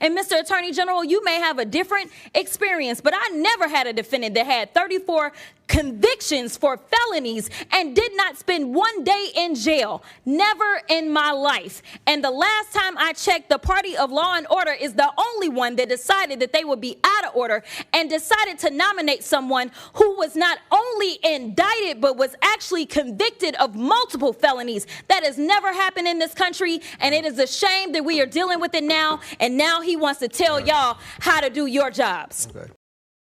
And Mr. Attorney General, you may have a different experience, but I never had a defendant that had 34 convictions for felonies and did not spend one day in jail. Never in my life. And the last time I checked, the party of law and order is the only one that decided that they would be out of order and decided to nominate someone who was not only indicted, but was actually convicted of multiple felonies. That has never happened in this country, and it is a shame that we are dealing with it now, and now he wants to tell y'all how to do your jobs.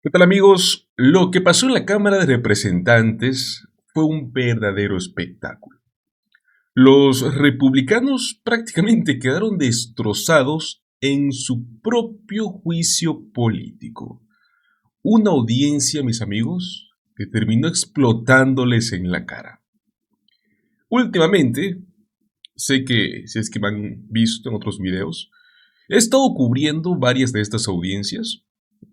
¿Qué tal, amigos? Lo que pasó en la Cámara de Representantes fue un verdadero espectáculo. Los republicanos prácticamente quedaron destrozados en su propio juicio político. Una audiencia, mis amigos, que terminó explotándoles en la cara. Últimamente, sé que si es que me han visto en otros videos, he estado cubriendo varias de estas audiencias,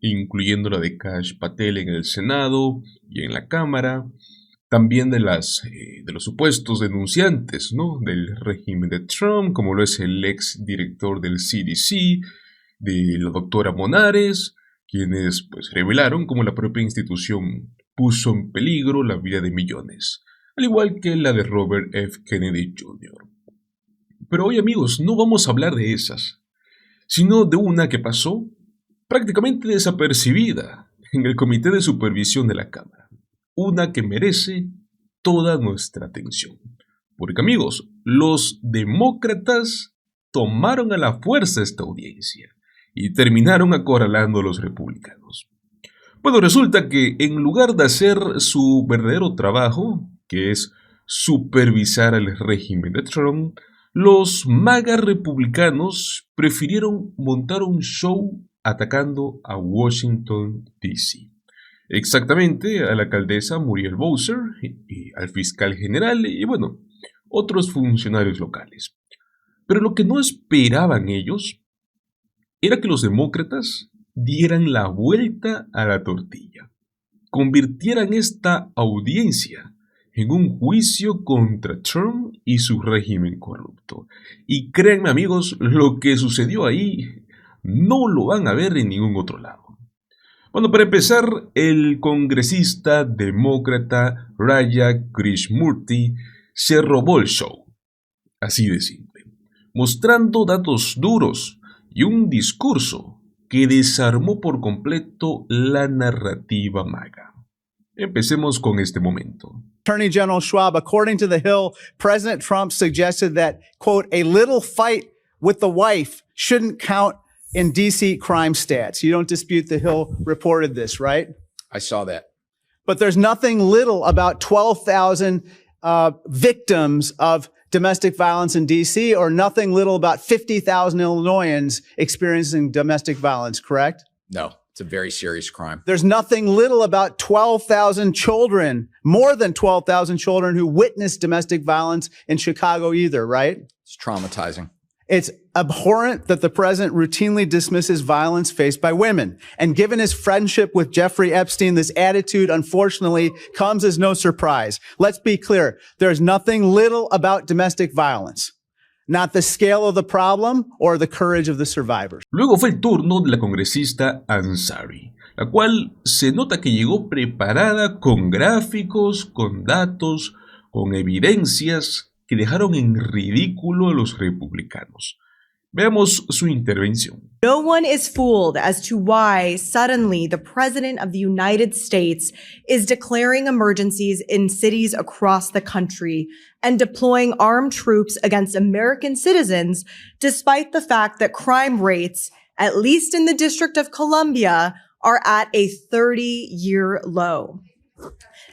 incluyendo la de Kash Patel en el Senado y en la Cámara, también de los supuestos denunciantes, ¿no?, del régimen de Trump, como lo es el ex director del CDC, de la doctora Monares, quienes pues revelaron cómo la propia institución puso en peligro la vida de millones, al igual que la de Robert F. Kennedy Jr. Pero hoy, amigos, no vamos a hablar de esas, sino de una que pasó prácticamente desapercibida en el Comité de Supervisión de la Cámara. Una que merece toda nuestra atención. Porque, amigos, los demócratas tomaron a la fuerza esta audiencia y terminaron acorralando a los republicanos. Bueno, resulta que en lugar de hacer su verdadero trabajo, que es supervisar el régimen de Trump, los MAGA republicanos prefirieron montar un show atacando a Washington, D.C. Exactamente a la alcaldesa Muriel Bowser, y al fiscal general y, bueno, otros funcionarios locales. Pero lo que no esperaban ellos era que los demócratas dieran la vuelta a la tortilla, convirtieran esta audiencia en un juicio contra Trump y su régimen corrupto. Y créanme, amigos, lo que sucedió ahí no lo van a ver en ningún otro lado. Bueno, para empezar, el congresista demócrata Raja Krishmurthy se robó el show, así de simple, mostrando datos duros y un discurso que desarmó por completo la narrativa MAGA. Empecemos con este momento. Attorney General Schwab, according to The Hill, President Trump suggested that, quote, a little fight with the wife shouldn't count in D.C. crime stats. You don't dispute The Hill reported this, right? I saw that. But there's nothing little about 12,000 victims of domestic violence in D.C. or nothing little about 50,000 Illinoisans experiencing domestic violence, correct? No, it's a very serious crime. There's nothing little about 12,000 children, more than 12,000 children who witnessed domestic violence in Chicago either, right? It's traumatizing. It's abhorrent that the president routinely dismisses violence faced by women. And given his friendship with Jeffrey Epstein, this attitude, unfortunately, comes as no surprise. Let's be clear. There's nothing little about domestic violence. Not the scale of the problem or the courage of the survivors. Luego fue el turno de la congresista Ansari, la cual se nota que llegó preparada con gráficos, con datos, con evidencias que dejaron en ridículo a los republicanos. Veamos su intervención. No one is fooled as to why suddenly the President of the United States is declaring emergencies in cities across the country and deploying armed troops against American citizens, despite the fact that crime rates, at least in the District of Columbia, are at a 30-year low.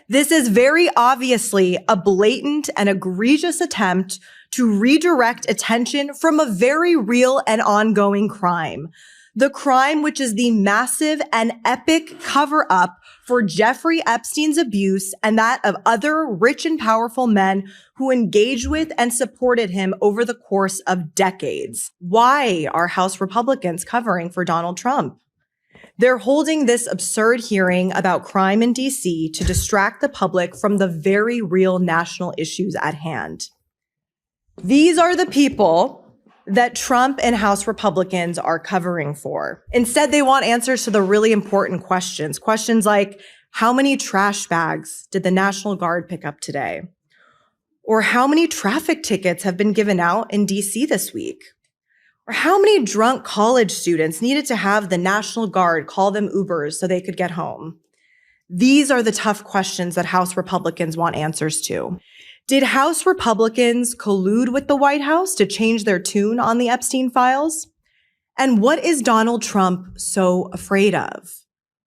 This is very obviously a blatant and egregious attempt to redirect attention from a very real and ongoing crime. The crime which is the massive and epic cover-up for Jeffrey Epstein's abuse and that of other rich and powerful men who engaged with and supported him over the course of decades. Why are House Republicans covering for Donald Trump? They're holding this absurd hearing about crime in D.C. to distract the public from the very real national issues at hand. These are the people that Trump and House Republicans are covering for. Instead, they want answers to the really important questions. Questions like, how many trash bags did the National Guard pick up today? Or how many traffic tickets have been given out in DC this week? Or how many drunk college students needed to have the National Guard call them Ubers so they could get home? These are the tough questions that House Republicans want answers to. Did House Republicans collude with the White House to change their tune on the Epstein files? And what is Donald Trump so afraid of?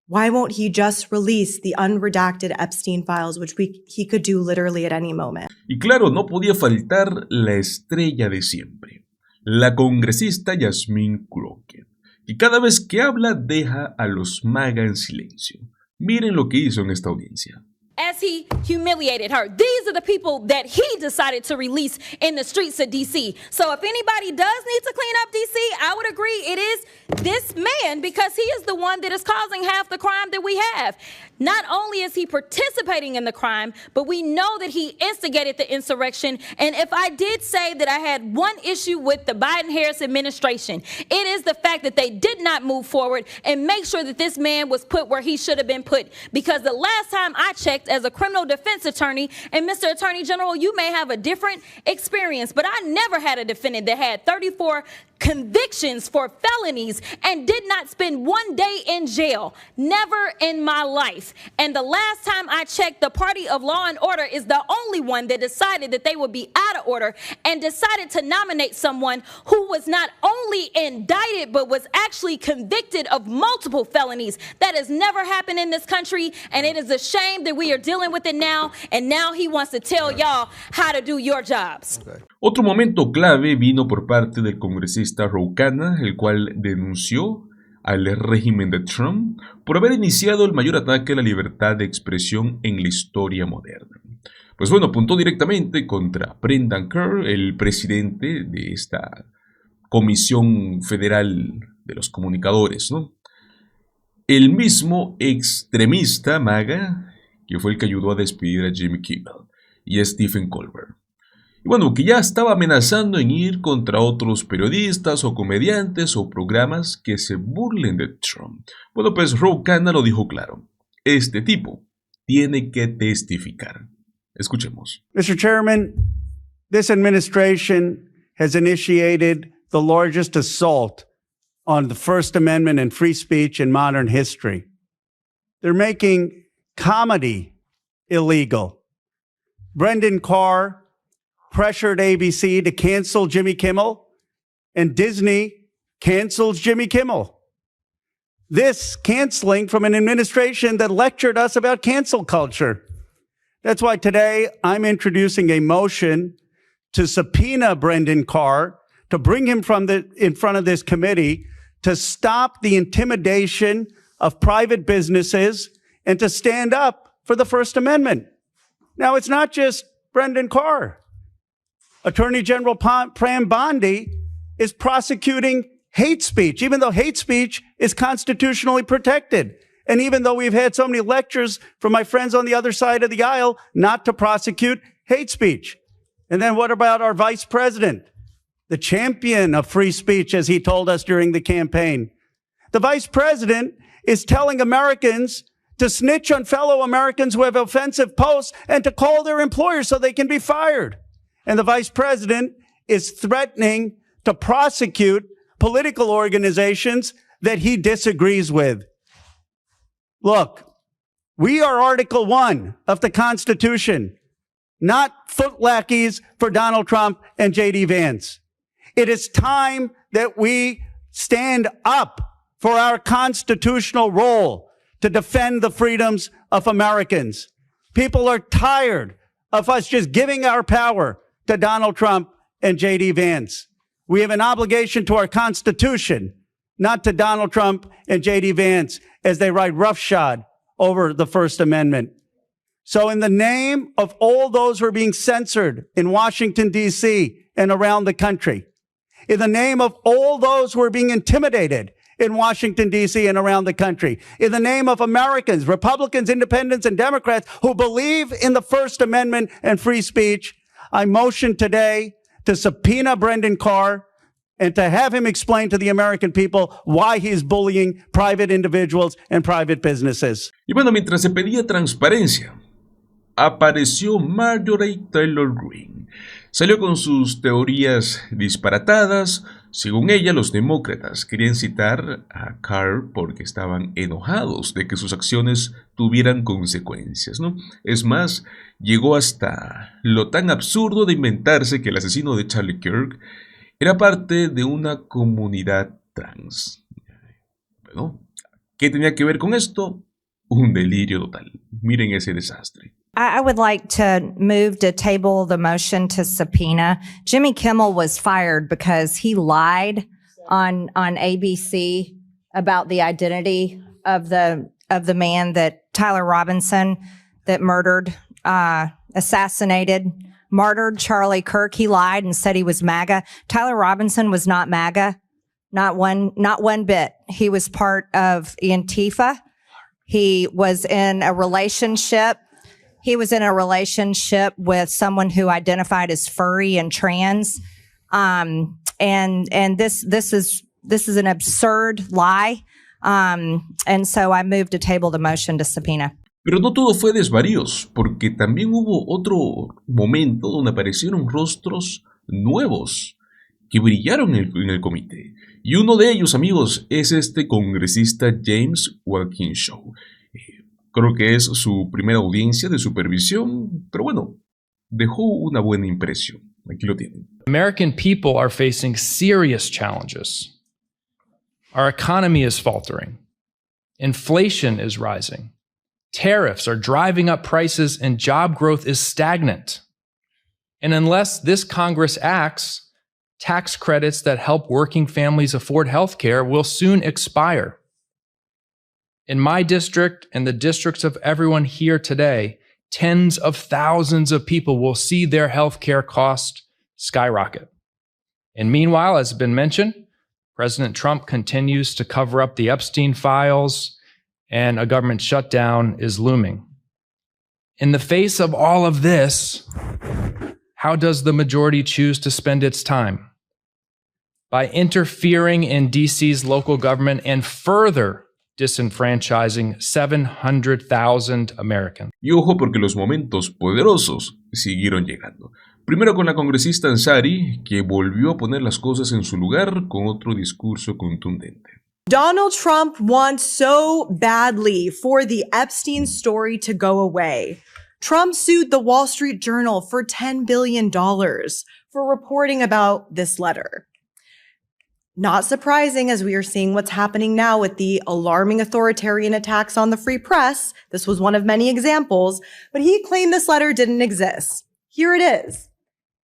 Why won't he just release the unredacted Epstein files, which he could do literally at any moment? Y claro, no podía faltar la estrella de siempre, la congresista Yasmín Crockett, y cada vez que habla deja a los MAGA en silencio. Miren lo que hizo en esta audiencia. As he humiliated her. These are the people that he decided to release in the streets of DC. So if anybody does need to clean up DC, I would agree it is this man, because he is the one that is causing half the crime that we have. Not only is he participating in the crime, but we know that he instigated the insurrection. And if I did say that I had one issue with the Biden-Harris administration, it is the fact that they did not move forward and make sure that this man was put where he should have been put. Because the last time I checked as a criminal defense attorney, and Mr. Attorney General, you may have a different experience, but I never had a defendant that had 34 convictions for felonies and did not spend one day in jail. Never in my life. And the last time I checked, the party of law and order is the only one that decided that they would be out of order and decided to nominate someone who was not only indicted but was actually convicted of multiple felonies. That has never happened in this country, and it is a shame that we are dealing with it now, and now he wants to tell y'all how to do your jobs. Otro momento clave vino por parte del congresista Ro Khanna, el cual denunció al régimen de Trump por haber iniciado el mayor ataque a la libertad de expresión en la historia moderna. Pues bueno, apuntó directamente contra Brendan Carr, el presidente de esta Comisión Federal de los Comunicadores, ¿no? El mismo extremista MAGA que fue el que ayudó a despedir a Jimmy Kimmel y a Stephen Colbert. Y bueno, que ya estaba amenazando en ir contra otros periodistas o comediantes o programas que se burlen de Trump. Bueno, pues Ro Khanna lo dijo claro. Este tipo tiene que testificar. Escuchemos. Mr. Chairman, this administration has initiated the largest assault on the First Amendment and free speech in modern history. They're making comedy illegal. Brendan Carr pressured ABC to cancel Jimmy Kimmel, and Disney cancels Jimmy Kimmel. This canceling from an administration that lectured us about cancel culture. That's why today I'm introducing a motion to subpoena Brendan Carr, to bring him in front of this committee, to stop the intimidation of private businesses and to stand up for the First Amendment. Now, it's not just Brendan Carr. Attorney General Pram Bondi is prosecuting hate speech, even though hate speech is constitutionally protected. And even though we've had so many lectures from my friends on the other side of the aisle not to prosecute hate speech. And then what about our vice president, the champion of free speech, as he told us during the campaign? The vice president is telling Americans to snitch on fellow Americans who have offensive posts and to call their employers so they can be fired. And the vice president is threatening to prosecute political organizations that he disagrees with. Look, we are Article 1 of the Constitution, not foot lackeys for Donald Trump and J.D. Vance. It is time that we stand up for our constitutional role to defend the freedoms of Americans. People are tired of us just giving our power to Donald Trump and J.D. Vance. We have an obligation to our Constitution, not to Donald Trump and J.D. Vance as they ride roughshod over the First Amendment. So in the name of all those who are being censored in Washington, D.C. and around the country, in the name of all those who are being intimidated in Washington, D.C. and around the country, in the name of Americans, Republicans, Independents, and Democrats who believe in the First Amendment and free speech, I motion today to subpoena Brendan Carr, and to have him explain to the American people why he's bullying private individuals and private businesses. Y bueno, mientras se pedía transparencia, apareció Marjorie Taylor Greene. Salió con sus teorías disparatadas. Según ella, los demócratas querían citar a Carr porque estaban enojados de que sus acciones tuvieran consecuencias, ¿no? Es más, llegó hasta lo tan absurdo de inventarse que el asesino de Charlie Kirk era parte de una comunidad trans. Bueno, ¿qué tenía que ver con esto? Un delirio total. Miren ese desastre. I would like to move to table the motion to subpoena. Jimmy Kimmel was fired because he lied on ABC about the identity of the man that Tyler Robinson that martyred Charlie Kirk. He lied and said he was MAGA. Tyler Robinson was not MAGA, not one bit. He was part of Antifa. He was in a relationship with someone who identified as furry and trans. And this is an absurd lie. And so I moved to table the motion to subpoena. Pero no todo fue desvaríos, porque también hubo otro momento donde aparecieron rostros nuevos que brillaron en el comité. Y uno de ellos, amigos, es este congresista James Walkinshaw. Creo que es su primera audiencia de supervisión, pero bueno, dejó una buena impresión. Aquí lo tienen. American people are facing serious challenges. Our economy is faltering. Inflation is rising. Tariffs are driving up prices and job growth is stagnant. And unless this Congress acts, tax credits that help working families afford health care will soon expire. In my district and the districts of everyone here today, tens of thousands of people will see their health care costs skyrocket. And meanwhile, as has been mentioned, President Trump continues to cover up the Epstein files, and a government shutdown is looming. In the face of all of this, how does the majority choose to spend its time? By interfering in DC's local government and further disenfranchising 700,000 Americans. Y ojo porque los momentos poderosos siguieron llegando. Primero con la congresista Ansari, que volvió a poner las cosas en su lugar con otro discurso contundente. Donald Trump wants so badly for the Epstein story to go away. Trump sued the Wall Street Journal for $10 billion for reporting about this letter. Not surprising, as we are seeing what's happening now with the alarming authoritarian attacks on the free press. This was one of many examples, but he claimed this letter didn't exist. Here it is.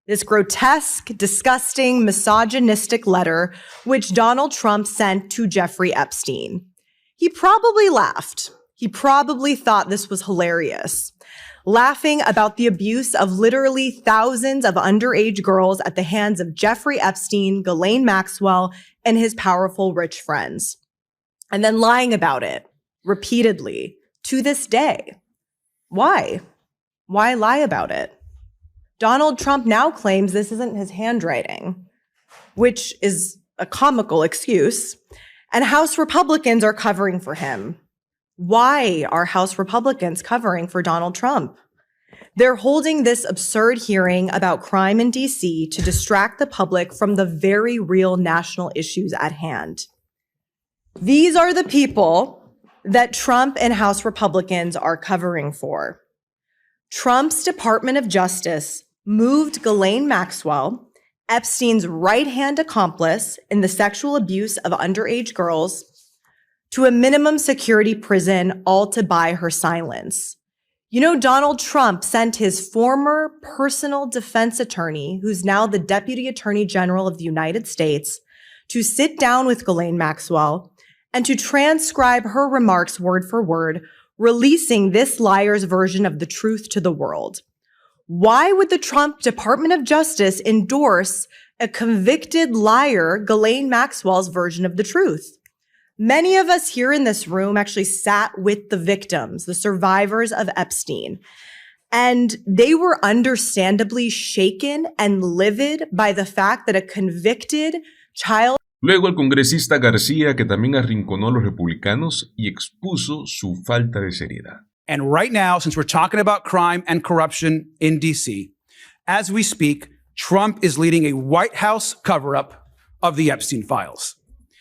This grotesque, disgusting, misogynistic letter, which Donald Trump sent to Jeffrey Epstein. He probably laughed. He probably thought this was hilarious. Laughing about the abuse of literally thousands of underage girls at the hands of Jeffrey Epstein, Ghislaine Maxwell, and his powerful rich friends. And then lying about it repeatedly to this day. Why? Why lie about it? Donald Trump now claims this isn't his handwriting, which is a comical excuse, and House Republicans are covering for him. Why are House Republicans covering for Donald Trump? They're holding this absurd hearing about crime in DC to distract the public from the very real national issues at hand. These are the people that Trump and House Republicans are covering for. Trump's Department of Justice moved Ghislaine Maxwell, Epstein's right-hand accomplice in the sexual abuse of underage girls, to a minimum security prison, all to buy her silence. You know, Donald Trump sent his former personal defense attorney, who's now the Deputy Attorney General of the United States, to sit down with Ghislaine Maxwell and to transcribe her remarks word for word, releasing this liar's version of the truth to the world. Why would the Trump Department of Justice endorse a convicted liar, Ghislaine Maxwell's version of the truth? Many of us here in this room actually sat with the victims, the survivors of Epstein, and they were understandably shaken and livid by the fact that a convicted child Luego el congresista García, que también arrinconó a los republicanos y expuso su falta de seriedad. And right now, since we're talking about crime and corruption in DC, as we speak, Trump is leading a White House cover-up of the Epstein files.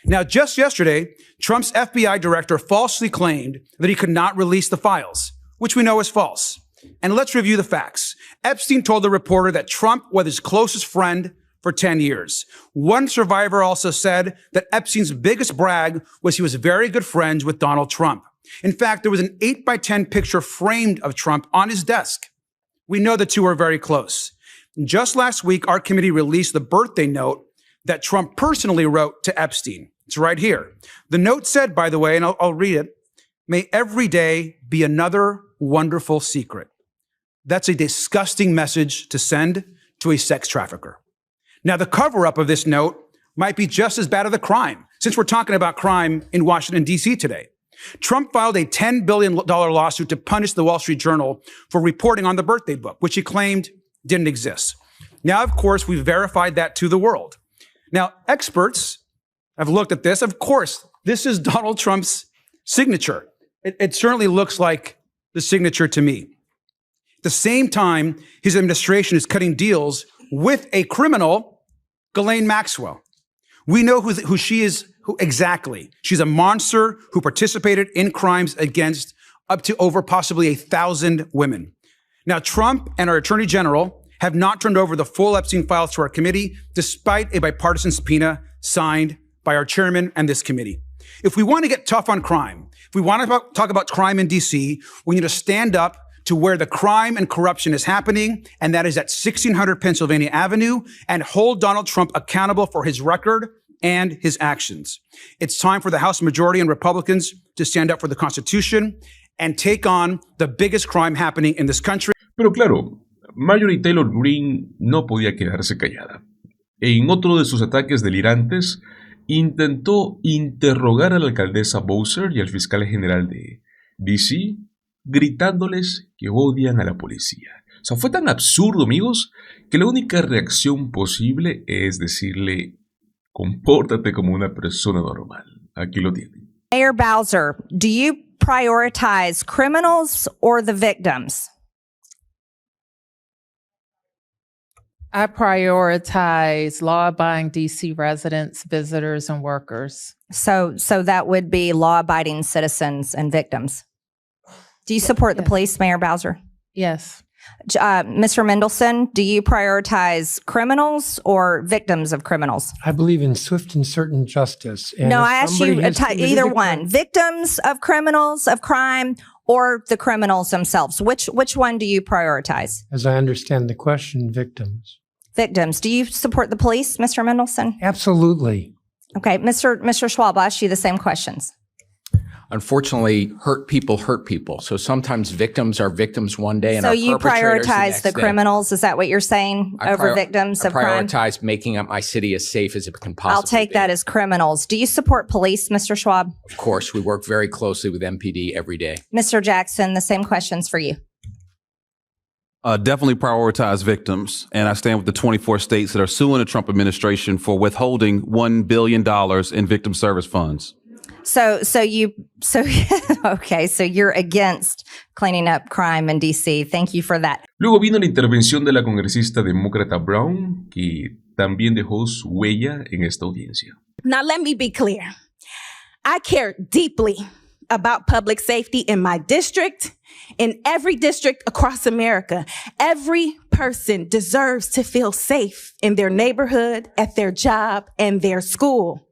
Now, just yesterday, Trump's FBI director falsely claimed that he could not release the files, which we know is false. And let's review the facts. Epstein told the reporter that Trump was his closest friend for 10 years. One survivor also said that Epstein's biggest brag was he was very good friends with Donald Trump. In fact, there was an 8x10 picture framed of Trump on his desk. We know the two are very close. Just last week, our committee released the birthday note that Trump personally wrote to Epstein. It's right here. The note said, by the way, and I'll read it, "May every day be another wonderful secret." That's a disgusting message to send to a sex trafficker. Now, the cover-up of this note might be just as bad as the crime, since we're talking about crime in Washington, D.C. today. Trump filed a $10 billion lawsuit to punish the Wall Street Journal for reporting on the birthday book, which he claimed didn't exist. Now, of course, we've verified that to the world. Now, experts have looked at this. Of course, this is Donald Trump's signature. It certainly looks like the signature to me. At the same time, his administration is cutting deals with a criminal, Ghislaine Maxwell. We know who she is exactly. She's a monster who participated in crimes against up to over possibly 1,000 women. Now, Trump and our Attorney General have not turned over the full Epstein files to our committee, despite a bipartisan subpoena signed by our chairman and this committee. If we want to get tough on crime, if we want to talk about crime in D.C., we need to stand up to where the crime and corruption is happening, and that is at 1600 Pennsylvania Avenue, and hold Donald Trump accountable for his record and his actions. It's time for the House majority and Republicans to stand up for the Constitution and take on the biggest crime happening in this country. Pero claro, Marjorie Taylor Greene no podía quedarse callada. En otro de sus ataques delirantes, intentó interrogar a la alcaldesa Bowser y al fiscal general de D.C., gritándoles que odian a la policía. O sea, fue tan absurdo, amigos, que la única reacción posible es decirle: compórtate como una persona normal. Aquí lo tienen. Mayor Bowser, do you prioritize criminals or the victims? I prioritize law-abiding DC residents, visitors, and workers. So that would be law-abiding citizens and victims. Do you support the police, Mayor Bowser? Yes. Mr. Mendelson, do you prioritize criminals or victims of criminals? I believe in swift and certain justice. And no, I asked you either one. Victims of criminals, of crime, or the criminals themselves. Which one do you prioritize? As I understand the question, victims. Victims. Do you support the police, Mr. Mendelson? Absolutely. Okay, Mr. Schwab, I'll ask you the same questions. Unfortunately, hurt people. So sometimes victims are victims one day and so are you perpetrators prioritize the criminals, is that what you're saying, over victims of crime? I prioritize making up my city as safe as it can possibly be. I'll take that as criminals. Do you support police, Mr. Schwab? Of course, we work very closely with MPD every day. Mr. Jackson, the same questions for you. Definitely prioritize victims, and I stand with the 24 states that are suing the Trump administration for withholding $1 billion in victim service funds. So you're against cleaning up crime in DC. Thank you for that. Luego vino la intervención de la congresista demócrata Brown, que también dejó su huella en esta audiencia. Now let me be clear. I care deeply about public safety in my district, in every district across America. Every person deserves to feel safe in their neighborhood, at their job, and their school.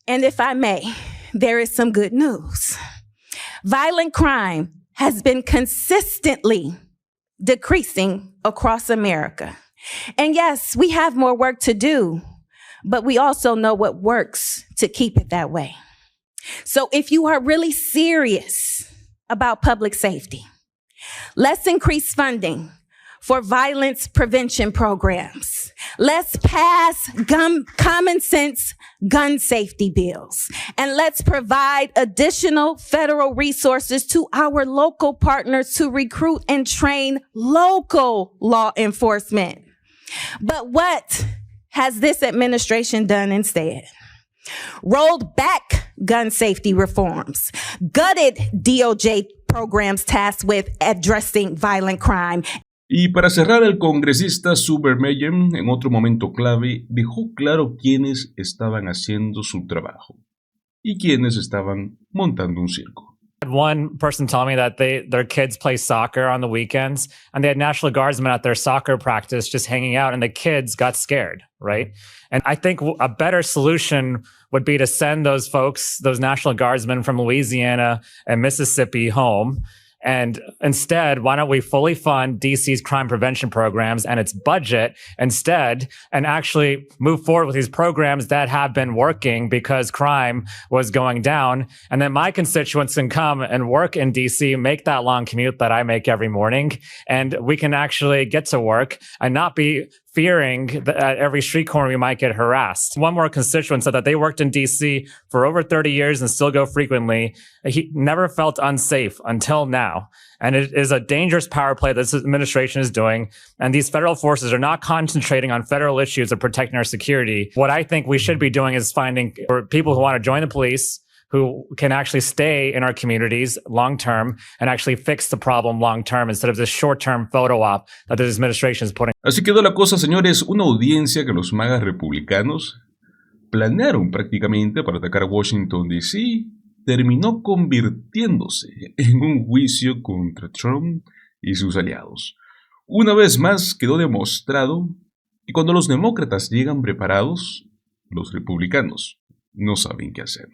And if I may, there is some good news. Violent crime has been consistently decreasing across America. And yes, we have more work to do, but we also know what works to keep it that way. So if you are really serious about public safety, let's increase funding for violence prevention programs. Let's pass common sense gun safety bills. And let's provide additional federal resources to our local partners to recruit and train local law enforcement. But what has this administration done instead? Rolled back gun safety reforms, gutted DOJ programs tasked with addressing violent crime. Y para cerrar, el congresista Subbermeyer, en otro momento clave, dejó claro quiénes estaban haciendo su trabajo y quiénes estaban montando un circo. One person told me that their kids play soccer on the weekends and they had National Guardsmen at their soccer practice just hanging out and the kids got scared, right? And I think a better solution would be to send those folks, those National Guardsmen from Louisiana and Mississippi home. And instead, why don't we fully fund DC's crime prevention programs and its budget instead and actually move forward with these programs that have been working because crime was going down. And then my constituents can come and work in DC, make that long commute that I make every morning. And we can actually get to work and not be fearing that at every street corner we might get harassed. One more constituent said that they worked in DC for over 30 years and still go frequently. He never felt unsafe until now. And it is a dangerous power play this administration is doing. And these federal forces are not concentrating on federal issues of protecting our security. What I think we should be doing is finding people who want to join the police, who can actually stay in our communities long term and actually fix the problem long term instead of this short term photo op that this administration is putting. Así quedó la cosa, señores, una audiencia que los magas republicanos planearon prácticamente para atacar a Washington D.C. terminó convirtiéndose en un juicio contra Trump y sus aliados. Una vez más quedó demostrado que cuando los demócratas llegan preparados, los republicanos no saben qué hacer.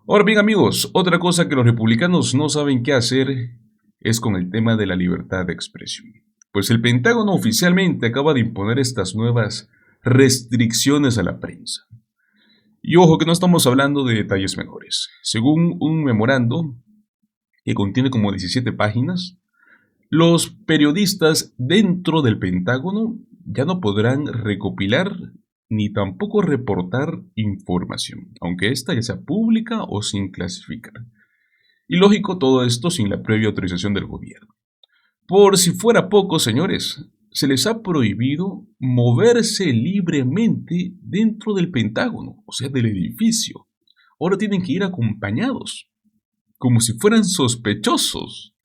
Ahora bien, amigos, otra cosa que los republicanos no saben qué hacer es con el tema de la libertad de expresión. Pues el Pentágono oficialmente acaba de imponer estas nuevas restricciones a la prensa. Y ojo que no estamos hablando de detalles menores. Según un memorando que contiene como 17 páginas, los periodistas dentro del Pentágono ya no podrán recopilar ni tampoco reportar información, aunque ésta ya sea pública o sin clasificar. Y lógico, todo esto sin la previa autorización del gobierno. Por si fuera poco, señores, se les ha prohibido moverse libremente dentro del Pentágono, o sea, del edificio. Ahora tienen que ir acompañados, como si fueran sospechosos,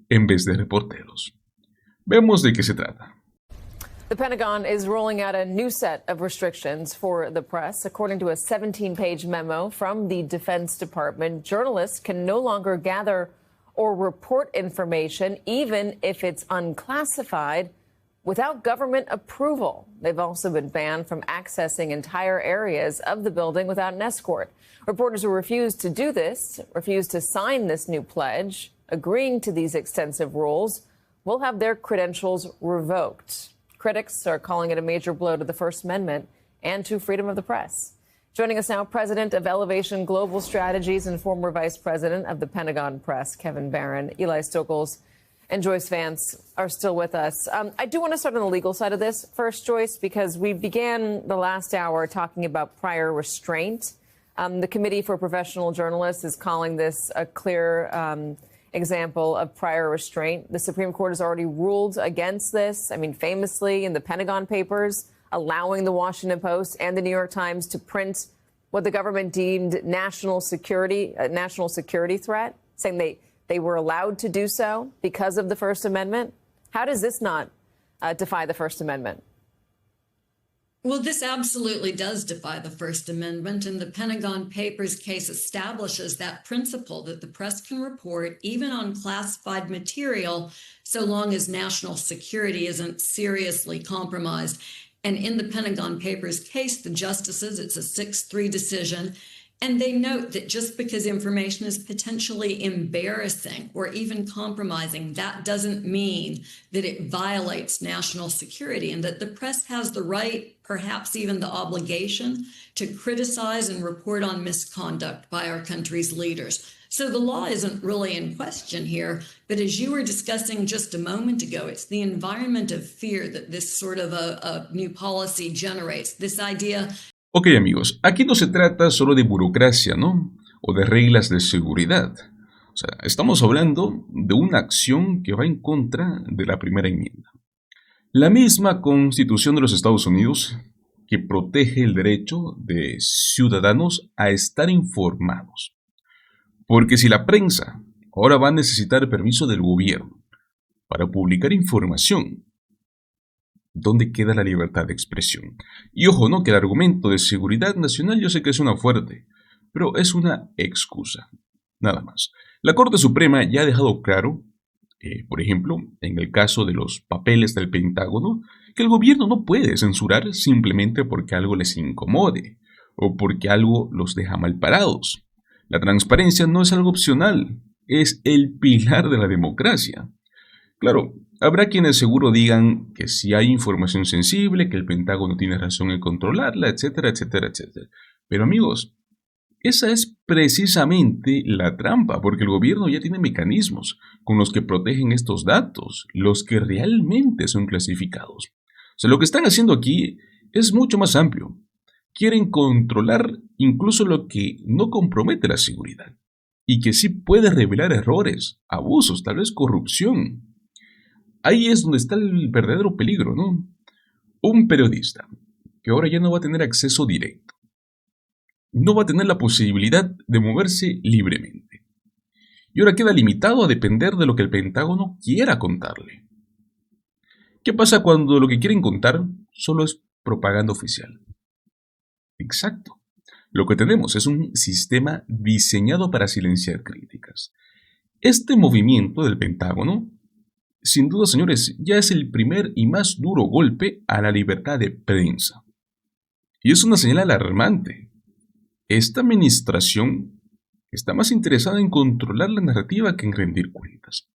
en vez de reporteros. Vemos de qué se trata. The Pentagon is rolling out a new set of restrictions for the press. According to a 17-page memo from the Defense Department, journalists can no longer gather or report information, even if it's unclassified, without government approval. They've also been banned from accessing entire areas of the building without an escort. Reporters who refuse to do this, refuse to sign this new pledge, agreeing to these extensive rules, will have their credentials revoked. Critics are calling it a major blow to the First Amendment and to freedom of the press. Joining us now, President of Elevation Global Strategies and former Vice President of the Pentagon Press, Kevin Barron. Eli Stokols and Joyce Vance are still with us. I do want to start on the legal side of this first, Joyce, because we began the last hour talking about prior restraint. The Committee for Professional Journalists is calling this a clear example of prior restraint. The Supreme Court has already ruled against this. I mean, famously in the Pentagon Papers, allowing the Washington Post and the New York Times to print what the government deemed national security threat, saying they were allowed to do so because of the First Amendment. How does this not defy the First Amendment? Well, this absolutely does defy the First Amendment, and the Pentagon Papers case establishes that principle that the press can report even on classified material so long as national security isn't seriously compromised. And in the Pentagon Papers case, the justices, it's a 6-3 decision, and they note that just because information is potentially embarrassing or even compromising, that doesn't mean that it violates national security, and that the press has the right, perhaps even the obligation, to criticize and report on misconduct by our country's leaders. So the law isn't really in question here, but as you were discussing just a moment ago, it's the environment of fear that this sort of a new policy generates. This idea. Ok, amigos, aquí no se trata solo de burocracia, ¿no? O de reglas de seguridad. O sea, estamos hablando de una acción que va en contra de la primera enmienda. La misma Constitución de los Estados Unidos que protege el derecho de ciudadanos a estar informados. Porque si la prensa ahora va a necesitar permiso del gobierno para publicar información, ¿dónde queda la libertad de expresión? Y ojo, no, que el argumento de seguridad nacional yo sé que suena fuerte, pero es una excusa, nada más. La Corte Suprema ya ha dejado claro, por ejemplo, en el caso de los papeles del Pentágono, que el gobierno no puede censurar simplemente porque algo les incomode o porque algo los deja mal parados. La transparencia no es algo opcional, es el pilar de la democracia. Claro, habrá quienes seguro digan que si hay información sensible, que el Pentágono tiene razón en controlarla, etcétera, etcétera, etcétera. Pero amigos, esa es precisamente la trampa, porque el gobierno ya tiene mecanismos con los que protegen estos datos, los que realmente son clasificados. O sea, lo que están haciendo aquí es mucho más amplio. Quieren controlar incluso lo que no compromete la seguridad y que sí puede revelar errores, abusos, tal vez corrupción. Ahí es donde está el verdadero peligro, ¿no? Un periodista que ahora ya no va a tener acceso directo, no va a tener la posibilidad de moverse libremente. Y ahora queda limitado a depender de lo que el Pentágono quiera contarle. ¿Qué pasa cuando lo que quieren contar solo es propaganda oficial? Exacto. Lo que tenemos es un sistema diseñado para silenciar críticas. Este movimiento del Pentágono, sin duda, señores, ya es el primer y más duro golpe a la libertad de prensa. Y es una señal alarmante. Esta administración está más interesada en controlar la narrativa que en rendir cuentas.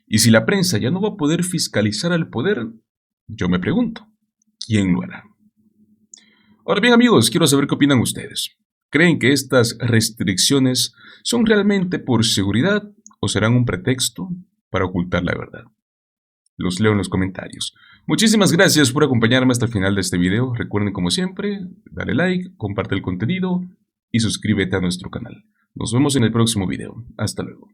Y si la prensa ya no va a poder fiscalizar al poder, yo me pregunto, ¿quién lo hará? Ahora bien, amigos, quiero saber qué opinan ustedes. ¿Creen que estas restricciones son realmente por seguridad o serán un pretexto para ocultar la verdad? Los leo en los comentarios. Muchísimas gracias por acompañarme hasta el final de este video. Recuerden, como siempre, dale like, comparte el contenido y suscríbete a nuestro canal. Nos vemos en el próximo video. Hasta luego.